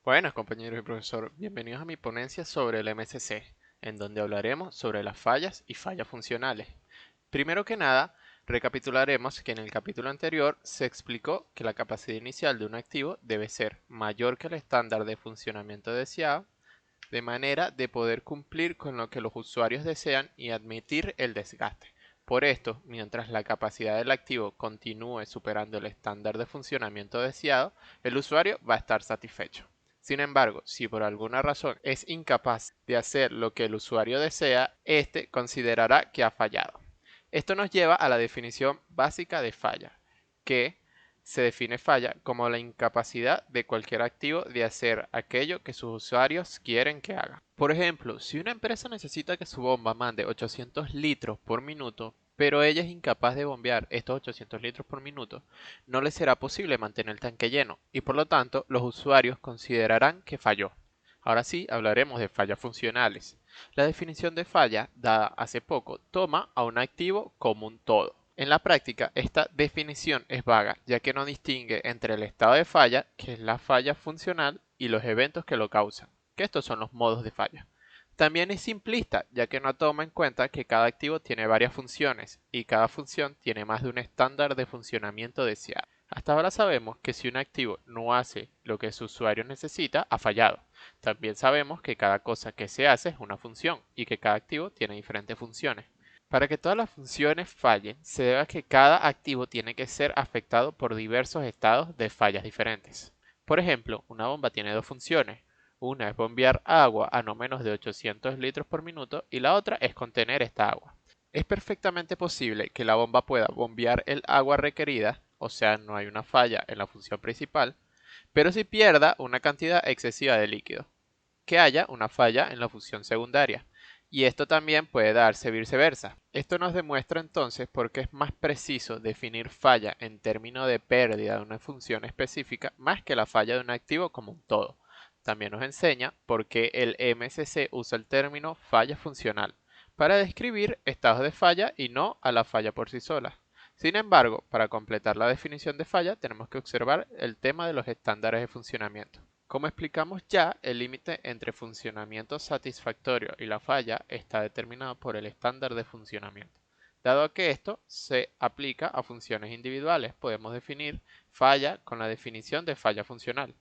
Buenas compañeros y profesor, bienvenidos a mi ponencia sobre el MCC, en donde hablaremos sobre las fallas y fallas funcionales. Primero que nada, recapitularemos que en el capítulo anterior se explicó que la capacidad inicial de un activo debe ser mayor que el estándar de funcionamiento deseado, de manera de poder cumplir con lo que los usuarios desean y admitir el desgaste. Por esto, mientras la capacidad del activo continúe superando el estándar de funcionamiento deseado, el usuario va a estar satisfecho. Sin embargo, si por alguna razón es incapaz de hacer lo que el usuario desea, éste considerará que ha fallado. Esto nos lleva a la definición básica de falla, que se define falla como la incapacidad de cualquier activo de hacer aquello que sus usuarios quieren que haga. Por ejemplo, si una empresa necesita que su bomba mande 800 litros por minuto, pero ella es incapaz de bombear estos 800 litros por minuto, no le será posible mantener el tanque lleno y por lo tanto los usuarios considerarán que falló. Ahora sí, hablaremos de fallas funcionales. La definición de falla, dada hace poco, toma a un activo como un todo. En la práctica, esta definición es vaga, ya que no distingue entre el estado de falla, que es la falla funcional, y los eventos que lo causan, que estos son los modos de falla. También es simplista, ya que no toma en cuenta que cada activo tiene varias funciones, y cada función tiene más de un estándar de funcionamiento deseado. Hasta ahora sabemos que si un activo no hace lo que su usuario necesita, ha fallado. También sabemos que cada cosa que se hace es una función, y que cada activo tiene diferentes funciones. Para que todas las funciones fallen, se debe a que cada activo tiene que ser afectado por diversos estados de fallas diferentes. Por ejemplo, una bomba tiene dos funciones. Una es bombear agua a no menos de 800 litros por minuto y la otra es contener esta agua. Es perfectamente posible que la bomba pueda bombear el agua requerida, o sea, no hay una falla en la función principal, pero si pierda una cantidad excesiva de líquido, que haya una falla en la función secundaria. Y esto también puede darse viceversa. Esto nos demuestra entonces por qué es más preciso definir falla en términos de pérdida de una función específica más que la falla de un activo como un todo. También nos enseña por qué el MCC usa el término falla funcional para describir estados de falla y no a la falla por sí sola. Sin embargo, para completar la definición de falla tenemos que observar el tema de los estándares de funcionamiento. Como explicamos ya, el límite entre funcionamiento satisfactorio y la falla está determinado por el estándar de funcionamiento. Dado que esto se aplica a funciones individuales, podemos definir falla con la definición de falla funcional,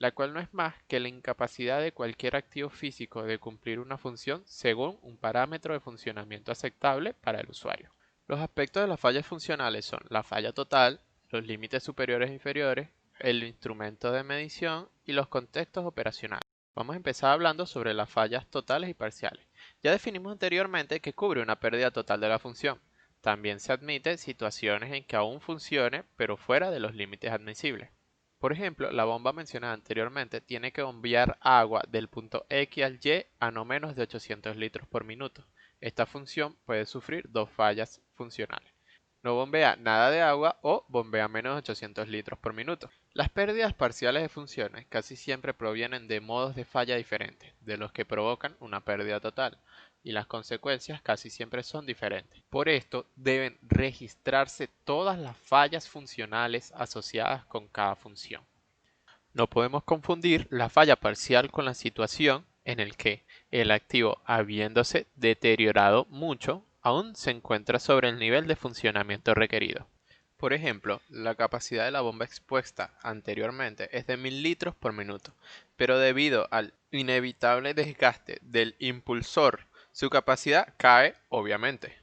la cual no es más que la incapacidad de cualquier activo físico de cumplir una función según un parámetro de funcionamiento aceptable para el usuario. Los aspectos de las fallas funcionales son la falla total, los límites superiores e inferiores, el instrumento de medición y los contextos operacionales. Vamos a empezar hablando sobre las fallas totales y parciales. Ya definimos anteriormente que cubre una pérdida total de la función. También se admite situaciones en que aún funcione, pero fuera de los límites admisibles. Por ejemplo, la bomba mencionada anteriormente tiene que bombear agua del punto X al Y a no menos de 800 litros por minuto. Esta función puede sufrir dos fallas funcionales. No bombea nada de agua o bombea menos de 800 litros por minuto. Las pérdidas parciales de funciones casi siempre provienen de modos de falla diferentes, de los que provocan una pérdida total, y las consecuencias casi siempre son diferentes. Por esto, deben registrarse todas las fallas funcionales asociadas con cada función. No podemos confundir la falla parcial con la situación en el que el activo, habiéndose deteriorado mucho, aún se encuentra sobre el nivel de funcionamiento requerido. Por ejemplo, la capacidad de la bomba expuesta anteriormente es de 1000 litros por minuto, pero debido al inevitable desgaste del impulsor, su capacidad cae obviamente.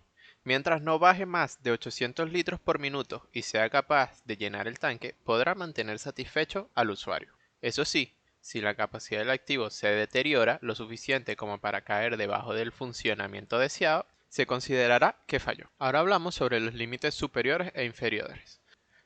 Mientras no baje más de 800 litros por minuto y sea capaz de llenar el tanque, podrá mantener satisfecho al usuario. Eso sí, si la capacidad del activo se deteriora lo suficiente como para caer debajo del funcionamiento deseado, se considerará que falló. Ahora hablamos sobre los límites superiores e inferiores.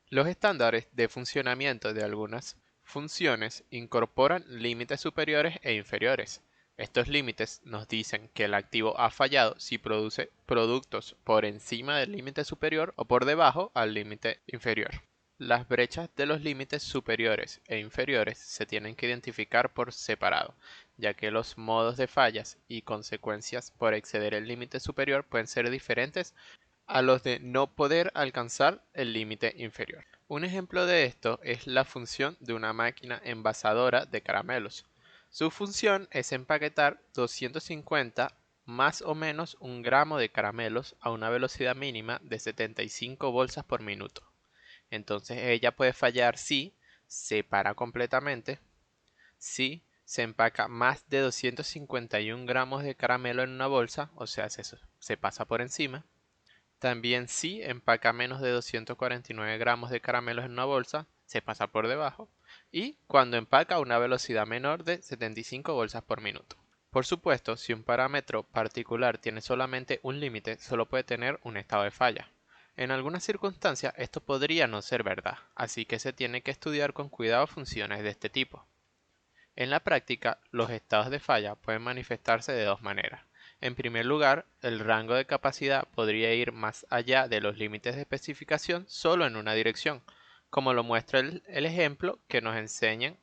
Los estándares de funcionamiento de algunas funciones incorporan límites superiores e inferiores. Estos límites nos dicen que el activo ha fallado si produce productos por encima del límite superior o por debajo al límite inferior. Las brechas de los límites superiores e inferiores se tienen que identificar por separado, ya que los modos de fallas y consecuencias por exceder el límite superior pueden ser diferentes a los de no poder alcanzar el límite inferior. Un ejemplo de esto es la función de una máquina envasadora de caramelos. Su función es empaquetar 250 más o menos 1 gramo de caramelos a una velocidad mínima de 75 bolsas por minuto. Entonces ella puede fallar si se para completamente, si se empaca más de 251 gramos de caramelo en una bolsa, o sea, se pasa por encima. También si empaca menos de 249 gramos de caramelos en una bolsa, se pasa por debajo. Y cuando empaca a una velocidad menor de 75 bolsas por minuto. Por supuesto, si un parámetro particular tiene solamente un límite, solo puede tener un estado de falla. En algunas circunstancias esto podría no ser verdad, así que se tiene que estudiar con cuidado funciones de este tipo. En la práctica, los estados de falla pueden manifestarse de dos maneras. En primer lugar, el rango de capacidad podría ir más allá de los límites de especificación solo en una dirección, como lo muestra el ejemplo que nos enseñan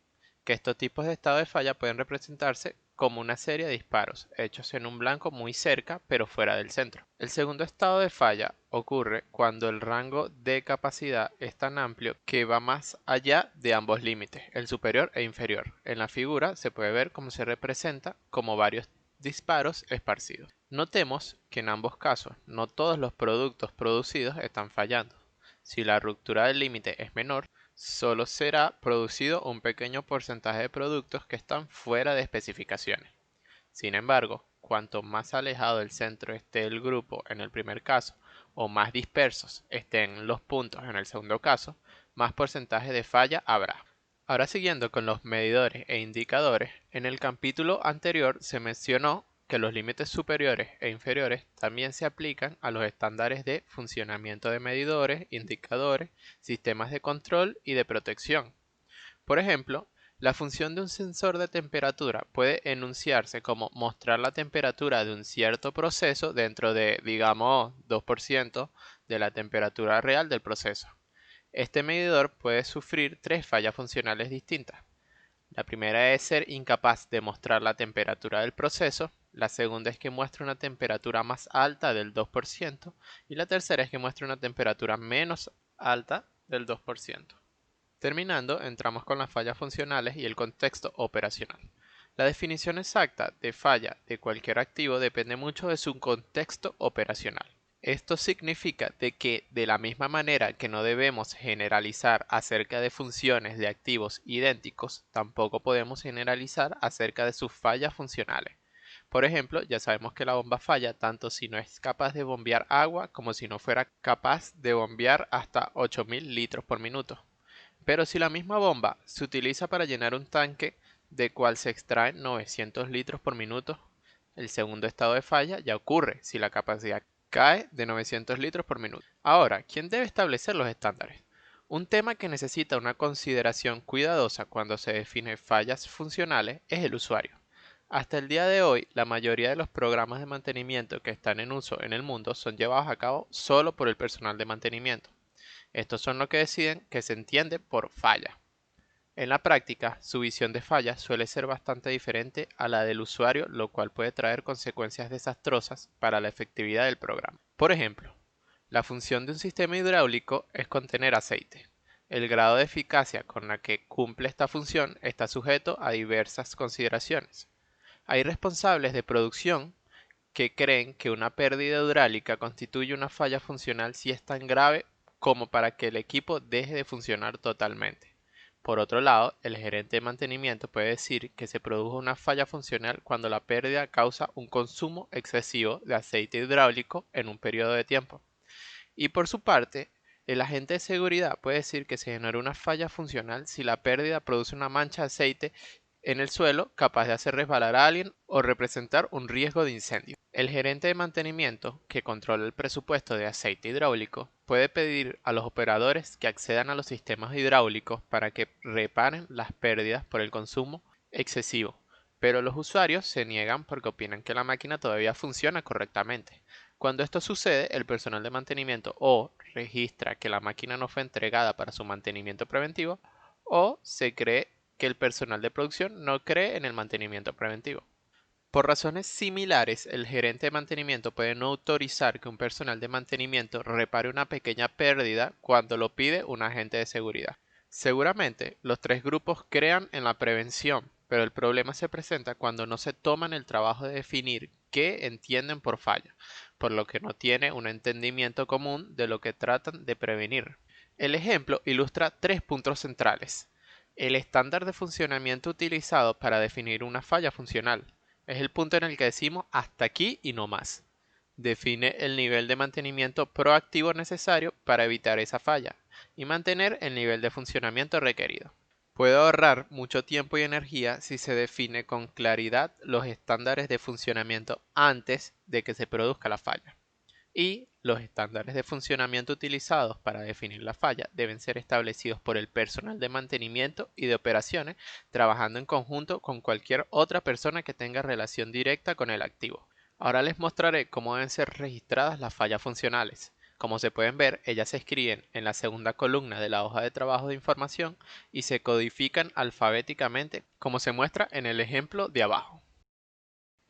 que estos tipos de estado de falla pueden representarse como una serie de disparos hechos en un blanco muy cerca pero fuera del centro. El segundo estado de falla ocurre cuando el rango de capacidad es tan amplio que va más allá de ambos límites, el superior e inferior. En la figura se puede ver cómo se representa como varios disparos esparcidos. Notemos que en ambos casos no todos los productos producidos están fallando. Si la ruptura del límite es menor, solo será producido un pequeño porcentaje de productos que están fuera de especificaciones. Sin embargo, cuanto más alejado del centro esté el grupo en el primer caso o más dispersos estén los puntos en el segundo caso, más porcentaje de falla habrá. Ahora siguiendo con los medidores e indicadores, en el capítulo anterior se mencionó que los límites superiores e inferiores también se aplican a los estándares de funcionamiento de medidores, indicadores, sistemas de control y de protección. Por ejemplo, la función de un sensor de temperatura puede enunciarse como mostrar la temperatura de un cierto proceso dentro de, digamos, 2% de la temperatura real del proceso. Este medidor puede sufrir tres fallas funcionales distintas. La primera es ser incapaz de mostrar la temperatura del proceso, la segunda es que muestre una temperatura más alta del 2% y la tercera es que muestre una temperatura menos alta del 2%. Terminando, entramos con las fallas funcionales y el contexto operacional. La definición exacta de falla de cualquier activo depende mucho de su contexto operacional. Esto significa de que de la misma manera que no debemos generalizar acerca de funciones de activos idénticos, tampoco podemos generalizar acerca de sus fallas funcionales. Por ejemplo, ya sabemos que la bomba falla tanto si no es capaz de bombear agua como si no fuera capaz de bombear hasta 8000 litros por minuto. Pero si la misma bomba se utiliza para llenar un tanque de cual se extraen 900 litros por minuto, el segundo estado de falla ya ocurre si la capacidad cae de 900 litros por minuto. Ahora, ¿quién debe establecer los estándares? Un tema que necesita una consideración cuidadosa cuando se define fallas funcionales es el usuario. Hasta el día de hoy, la mayoría de los programas de mantenimiento que están en uso en el mundo son llevados a cabo solo por el personal de mantenimiento. Estos son los que deciden que se entiende por falla. En la práctica, su visión de falla suele ser bastante diferente a la del usuario, lo cual puede traer consecuencias desastrosas para la efectividad del programa. Por ejemplo, la función de un sistema hidráulico es contener aceite. El grado de eficacia con la que cumple esta función está sujeto a diversas consideraciones. Hay responsables de producción que creen que una pérdida hidráulica constituye una falla funcional si es tan grave como para que el equipo deje de funcionar totalmente. Por otro lado, el gerente de mantenimiento puede decir que se produjo una falla funcional cuando la pérdida causa un consumo excesivo de aceite hidráulico en un periodo de tiempo. Y por su parte, el agente de seguridad puede decir que se generó una falla funcional si la pérdida produce una mancha de aceite en el suelo capaz de hacer resbalar a alguien o representar un riesgo de incendio. El gerente de mantenimiento, que controla el presupuesto de aceite hidráulico, puede pedir a los operadores que accedan a los sistemas hidráulicos para que reparen las pérdidas por el consumo excesivo, pero los usuarios se niegan porque opinan que la máquina todavía funciona correctamente. Cuando esto sucede, el personal de mantenimiento o registra que la máquina no fue entregada para su mantenimiento preventivo o se cree que el personal de producción no cree en el mantenimiento preventivo. Por razones similares, el gerente de mantenimiento puede no autorizar que un personal de mantenimiento repare una pequeña pérdida cuando lo pide un agente de seguridad. Seguramente, los tres grupos crean en la prevención, pero el problema se presenta cuando no se toman el trabajo de definir qué entienden por falla, por lo que no tiene un entendimiento común de lo que tratan de prevenir. El ejemplo ilustra tres puntos centrales. El estándar de funcionamiento utilizado para definir una falla funcional. Es el punto en el que decimos hasta aquí y no más. Define el nivel de mantenimiento proactivo necesario para evitar esa falla y mantener el nivel de funcionamiento requerido. Puede ahorrar mucho tiempo y energía si se define con claridad los estándares de funcionamiento antes de que se produzca la falla. Y los estándares de funcionamiento utilizados para definir la falla deben ser establecidos por el personal de mantenimiento y de operaciones trabajando en conjunto con cualquier otra persona que tenga relación directa con el activo. Ahora les mostraré cómo deben ser registradas las fallas funcionales. Como se pueden ver, ellas se escriben en la segunda columna de la hoja de trabajo de información y se codifican alfabéticamente como se muestra en el ejemplo de abajo.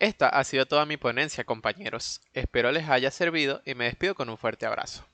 Esta ha sido toda mi ponencia, compañeros. Espero les haya servido y me despido con un fuerte abrazo.